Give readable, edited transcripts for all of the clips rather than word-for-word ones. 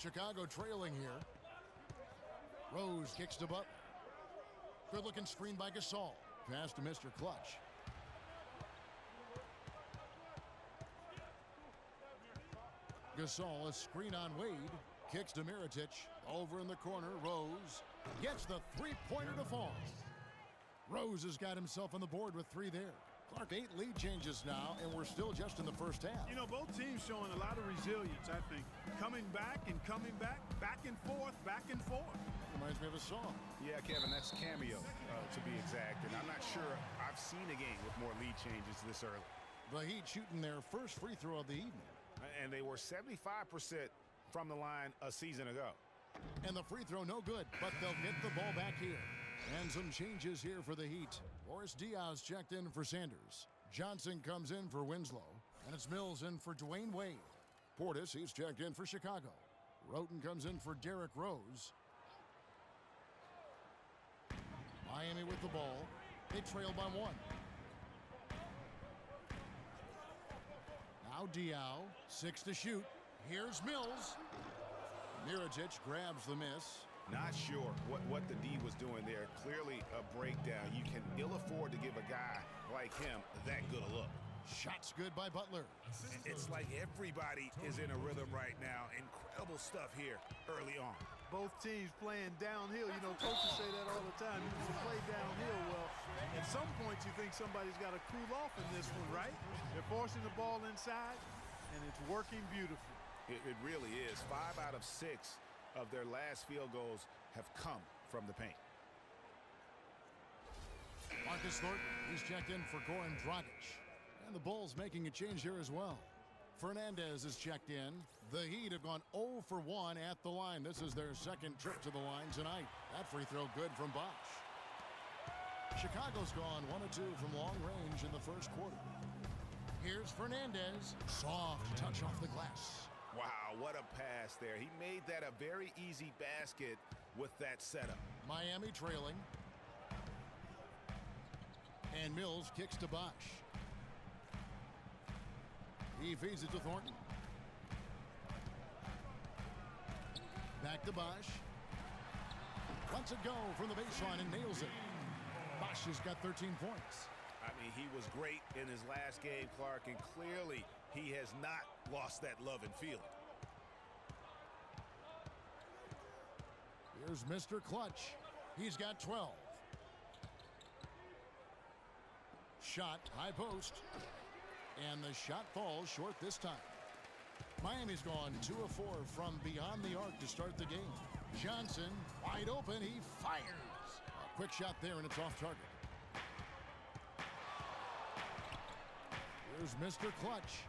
Chicago trailing here. Rose kicks to Butler. Good-looking screen by Gasol. Pass to Mr. Clutch. Gasol, a screen on Wade. Kicks to Mirotic. Over in the corner, Rose gets the three-pointer to fall. Rose has got himself on the board with 3 there. Clark, 8 lead changes now, and we're still just in the first half. You know, both teams showing a lot of resilience, I think. Coming back and coming back, back and forth, back and forth. Reminds me of a song. Yeah, Kevin, that's Cameo, to be exact. And I'm not sure I've seen a game with more lead changes this early. The Heat shooting their first free throw of the evening. And they were 75% from the line a season ago. And the free throw no good, but they'll get the ball back here. And some changes here for the Heat. Boris Diaz checked in for Sanders. Johnson comes in for Winslow. And it's Mills in for Dwayne Wade. Portis, he's checked in for Chicago. Roten comes in for Derrick Rose. Miami with the ball. They trail by 1. Now Diaw, 6 to shoot. Here's Mills. Mirotic grabs the miss. Not sure what the D was doing there. Clearly a breakdown. You can ill afford to give a guy like him that good a look. Shots good by Butler. It's like everybody is in a rhythm right now. Incredible stuff here early on. Both teams playing downhill. You know, coaches say that all the time. You can play downhill. Well, at some point you think somebody's got to cool off in this one, right? They're forcing the ball inside, and it's working beautifully. It really is. 5 out of 6 of their last field goals have come from the paint. Marcus Thornton, he's checked in for Goran Dragic. And the Bulls making a change here as well. Fernandez is checked in. The Heat have gone 0 for 1 at the line. This is their second trip to the line tonight. That free throw good from Bosch. Chicago's gone 1 of 2 from long range in the first quarter. Here's Fernandez. Soft touch off the glass. Wow, what a pass there. He made that a very easy basket with that setup. Miami trailing. And Mills kicks to Bosch. He feeds it to Thornton. Back to Bosch. Lets it go from the baseline and nails it. Bosch has got 13 points. I mean, he was great in his last game, Clark, and clearly he has not lost that love and feeling. Here's Mr. Clutch. He's got 12. Shot, high post. And the shot falls short this time. Miami's gone 2 of 4 from beyond the arc to start the game. Johnson, wide open, he fires. A quick shot there, and it's off target. Here's Mr. Clutch.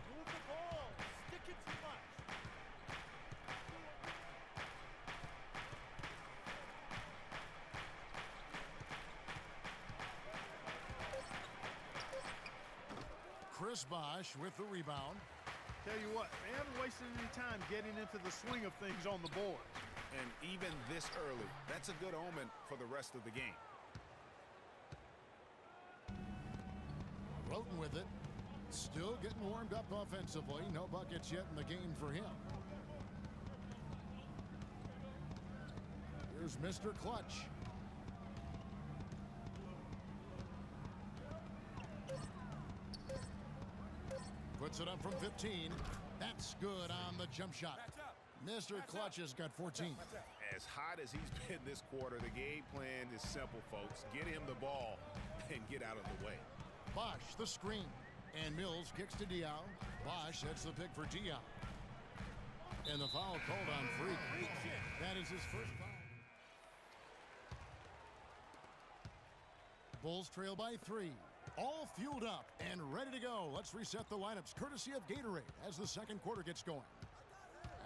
Move the ball. Stick it to Clutch. Chris Bosh with the rebound. Tell you what, they haven't wasted any time getting into the swing of things on the board. And even this early, that's a good omen for the rest of the game. Roten with it. Still getting warmed up offensively. No buckets yet in the game for him. Here's Mr. Clutch. Puts it up from 15. That's good on the jump shot. Mr. Clutch has got 14. As hot as he's been this quarter, the game plan is simple, folks. Get him the ball and get out of the way. Bosch, the screen. And Mills kicks to Diaw. Bosch sets the pick for Diaw. And the foul called on Freak. That is his first foul. Bulls trail by 3. All fueled up and ready to go. Let's reset the lineups courtesy of Gatorade as the second quarter gets going.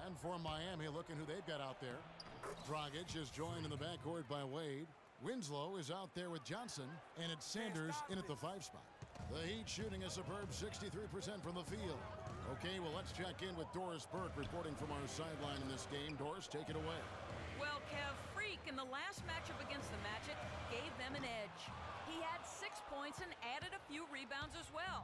And for Miami, looking who they've got out there. Dragic is joined in the backcourt by Wade. Winslow is out there with Johnson, and it's Sanders in at the 5 spot. The Heat shooting a superb 63% from the field. Okay, well, let's check in with Doris Burke reporting from our sideline in this game. Doris, take it away. Well, Kev, Freak in the last matchup against the Magic gave them an edge. He had 6 points and added a few rebounds as well.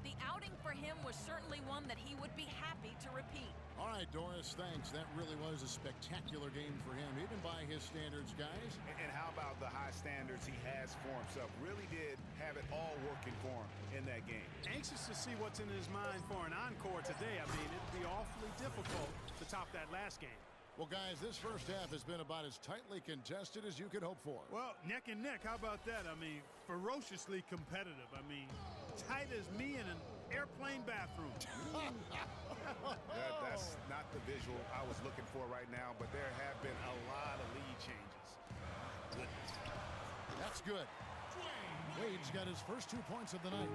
The outing for him was certainly one that he would be happy to repeat. All right, Doris, thanks. That really was a spectacular game for him, even by his standards, guys. And how about the high standards he has for himself? Really did have it all working for him in that game. Anxious to see what's in his mind for an encore today. I mean, it'd be awfully difficult to top that last game. Well, guys, this first half has been about as tightly contested as you could hope for. Well, neck and neck, how about that? I mean, ferociously competitive. I mean, tight as me in an airplane bathroom. That's not the visual I was looking for right now, but there have been a lot of lead changes. Goodness. That's good. Wade's got his first 2 points of the night.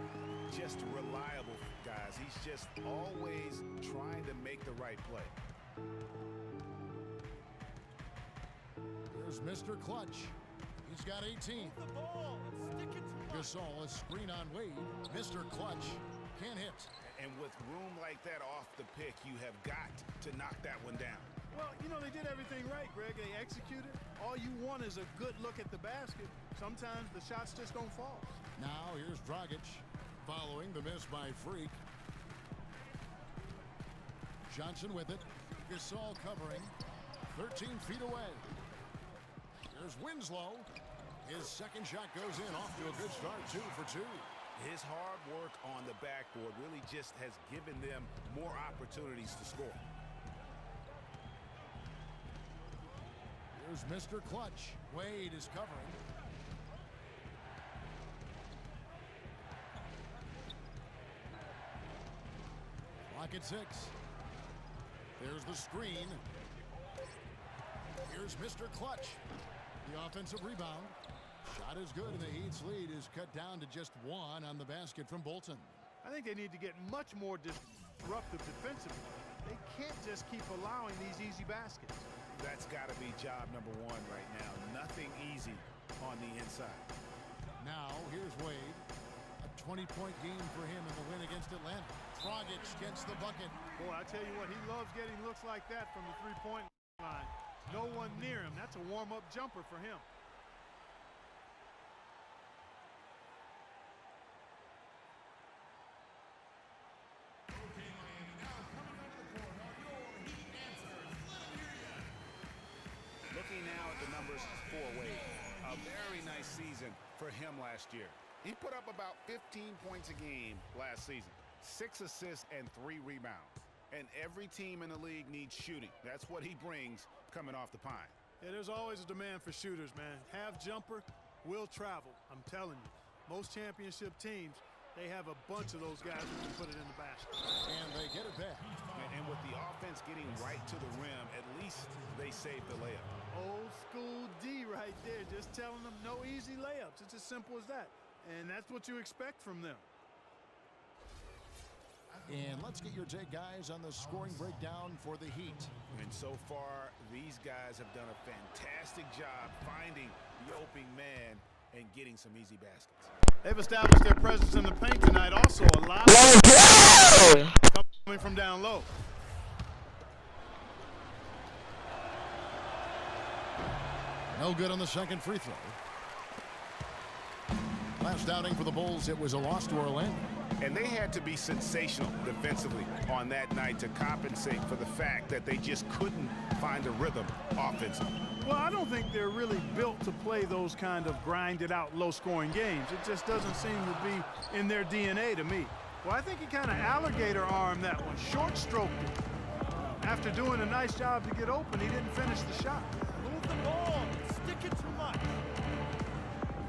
Just reliable, guys. He's just always trying to make the right play. Here's Mr. Clutch. He's got 18. The ball and stick it to Gasol, a screen on Wade. Mr. Clutch can't hit. And with room like that off the pick, you have got to knock that one down. Well, you know, they did everything right, Greg. They executed. All you want is a good look at the basket. Sometimes the shots just don't fall. Now here's Dragic following the miss by Freak. Johnson with it. Gasol covering. 13 feet away. There's Winslow. His second shot goes in, off to a good start, 2 for 2. His hard work on the backboard really just has given them more opportunities to score. Here's Mr. Clutch. Wade is covering. Clock at 6. There's the screen. Here's Mr. Clutch. The offensive rebound. Shot is good, and the Heat's lead is cut down to just 1 on the basket from Bolton. I think they need to get much more disruptive defensively. They can't just keep allowing these easy baskets. That's got to be job number 1 right now. Nothing easy on the inside. Now, here's Wade. A 20-point game for him in the win against Atlanta. Dragic gets the bucket. Boy, I tell you what, he loves getting looks like that from the three-point line. No one near him. That's a warm-up jumper for him. Looking now at the numbers for Wade. A very nice season for him last year. He put up about 15 points a game last season. 6 assists and 3 rebounds. And every team in the league needs shooting. That's what he brings coming off the pine. Yeah, there's always a demand for shooters, man. Have jumper, will travel. I'm telling you. Most championship teams, they have a bunch of those guys who can put it in the basket. And they get it back. And with the offense getting right to the rim, at least they saved the layup. Old school D right there, just telling them no easy layups. It's as simple as that. And that's what you expect from them. And let's get your take, guys, on the scoring breakdown for the Heat. And so far, these guys have done a fantastic job finding the opening man and getting some easy baskets. They've established their presence in the paint tonight. Also, a lot coming from down low. No good on the second free throw. Last outing for the Bulls, it was a loss to Orlando. And they had to be sensational defensively on that night to compensate for the fact that they just couldn't find a rhythm offensively. Well, I don't think they're really built to play those kind of grinded-out, low-scoring games. It just doesn't seem to be in their DNA to me. Well, I think he kind of alligator-armed that one, short-stroked it. After doing a nice job to get open, he didn't finish the shot. Move the ball. Stick it too much.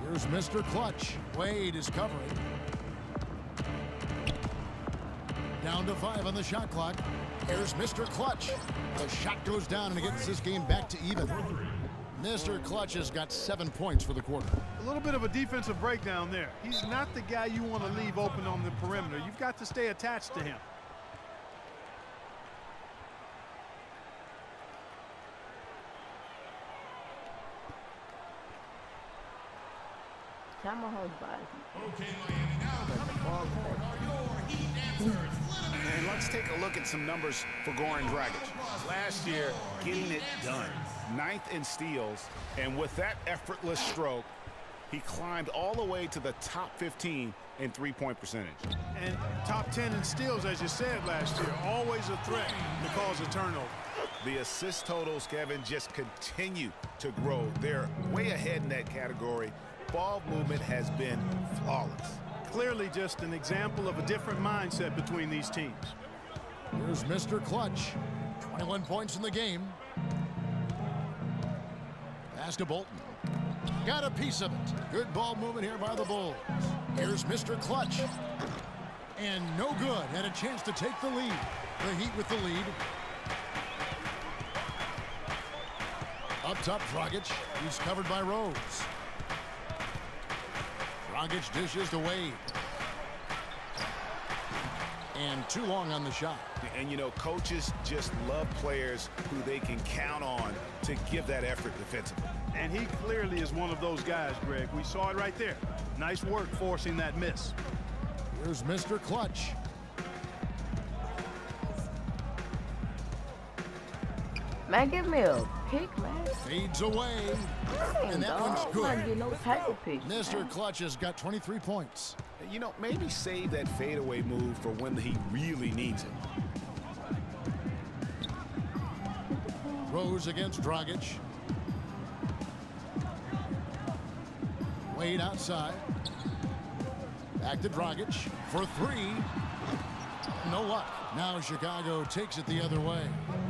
Here's Mr. Clutch. Wade is covering. Down to 5 on the shot clock. Here's Mr. Clutch. The shot goes down and it gets this game back to even. Mr. Clutch has got 7 points for the quarter. A little bit of a defensive breakdown there. He's not the guy you want to leave open on the perimeter. You've got to stay attached to him. Camera holds by. Okay, Miami, now coming on board are your Heat answers. And let's take a look at some numbers for Goran Dragic. Last year, getting it done. 9th in steals, and with that effortless stroke, He climbed all the way to the top 15 in three-point percentage. And top 10 in steals, as you said last year. Always a threat to cause a turnover. The assist totals, Kevin, just continue to grow. They're way ahead in that category. Ball movement has been flawless. Clearly just an example of a different mindset between these teams. Here's Mr. Clutch. 21 points in the game. Pass to Bolton. Got a piece of it. Good ball movement here by the Bulls. Here's Mr. Clutch. And no good. Had a chance to take the lead. The Heat with the lead. Up top, Dragic. He's covered by Rose. Dragic dishes to Wade. And too long on the shot. And, you know, coaches just love players who they can count on to give that effort defensively. And he clearly is one of those guys, Greg. We saw it right there. Nice work forcing that miss. Here's Mr. Clutch. Man, give me a pick, man. Fades away. Damn, And that dog. one's good. I'm not getting no type of pick. Mr. Clutch has got 23 points. You know, maybe save that fadeaway move for when he really needs it. Rose against Dragic. Wade outside. Back to Dragic for three. No luck. Now Chicago takes it the other way.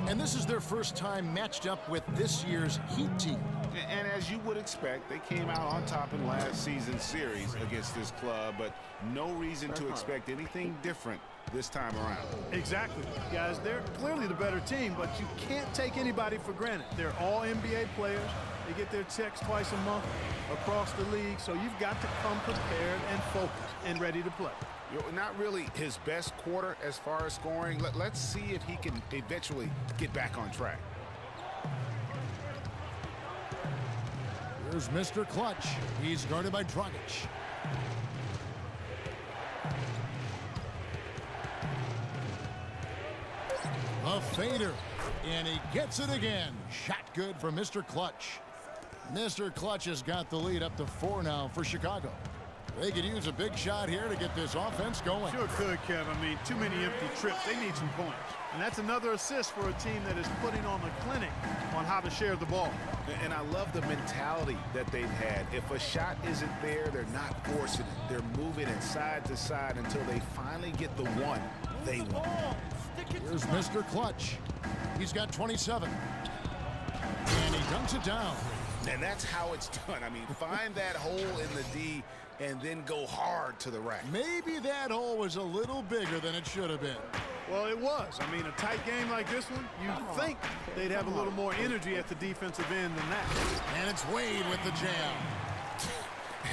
And this is their first time matched up with this year's Heat team. And as you would expect, they came out on top in last season's series against this club, but no reason to expect anything different this time around. Exactly. Guys, they're clearly the better team, but you can't take anybody for granted. They're all NBA players. They get their checks twice a month across the league, so you've got to come prepared and focused and ready to play. Not really his best quarter as far as scoring. Let's see if he can eventually get back on track. Here's Mr. Clutch. He's guarded by Dragic. A fader. And he gets it again. Shot good for Mr. Clutch. Mr. Clutch has got the lead up to 4 now for Chicago. They could use a big shot here to get this offense going. Sure could, Kev. I mean, too many empty trips. They need some points. And that's another assist for a team that is putting on a clinic on how to share the ball. And I love the mentality that they've had. If a shot isn't there, they're not forcing it. They're moving it side to side until they finally get the one they want. Here's Mr. Clutch. He's got 27. And he dunks it down. And that's how it's done. I mean, find that hole in the D and then go hard to the rack. Maybe that hole was a little bigger than it should have been. Well, it was. I mean, a tight game like this one, you'd think they'd have a little more energy at the defensive end than that. And it's Wade with the jam.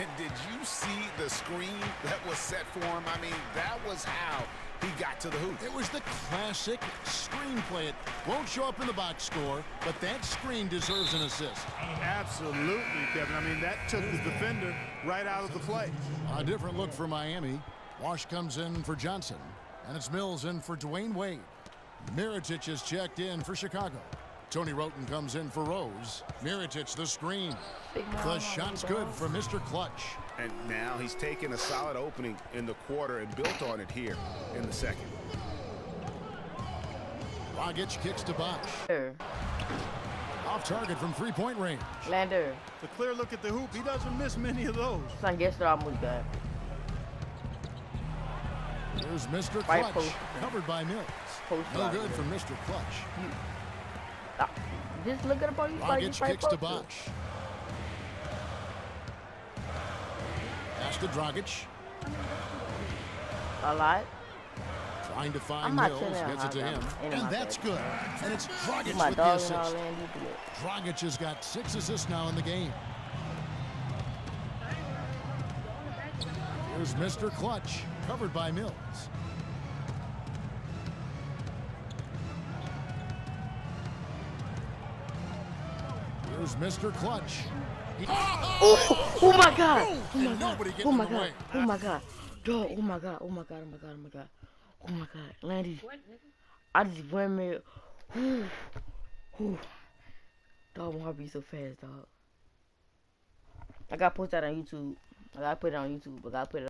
And did you see the screen that was set for him? I mean, that was how he got to the hoop. It was the classic screenplay. It won't show up in the box score, but that screen deserves an assist. Absolutely, Kevin. I mean, that took the defender right out of the play. A different look for Miami. Wash comes in for Johnson, and it's Mills in for Dwayne Wade. Mirotic is checked in for Chicago. Tony Roten comes in for Rose. Mirotic the screen. The shot's good for Mr. Clutch. And now he's taken a solid opening in the quarter and built on it here in the second. Dragic kicks to Bosch. Off target from three-point range. Lander. The clear look at the hoop, he doesn't miss many of those. San guessar muito bem. Here's Mr. Right Clutch, post. covered by Mills. Post No right good there. from Mr. Clutch. Just look at the ball. You Dragic kicks to Bosch. Pass to Dragic. A lot. Trying to I'm find not Mills. telling you Gets it to how him. I'm in And my that's bed. good. And it's Dragic My with the dog and assist. all that. You do it. Dragic has got 6 assists now in the game. Here's Mr. Clutch, covered by Mills. Here's Mr. Clutch. Oh my God! Oh And my nobody God! getting Oh in my the God! way. Oh my God! Dog! Oh my God! Oh my God! Oh my God! Oh my God! Oh my God! Landy, I just went me. Dog, my heart beat so fast, dog. I gotta post that on YouTube. I gotta put it on YouTube. I gotta put it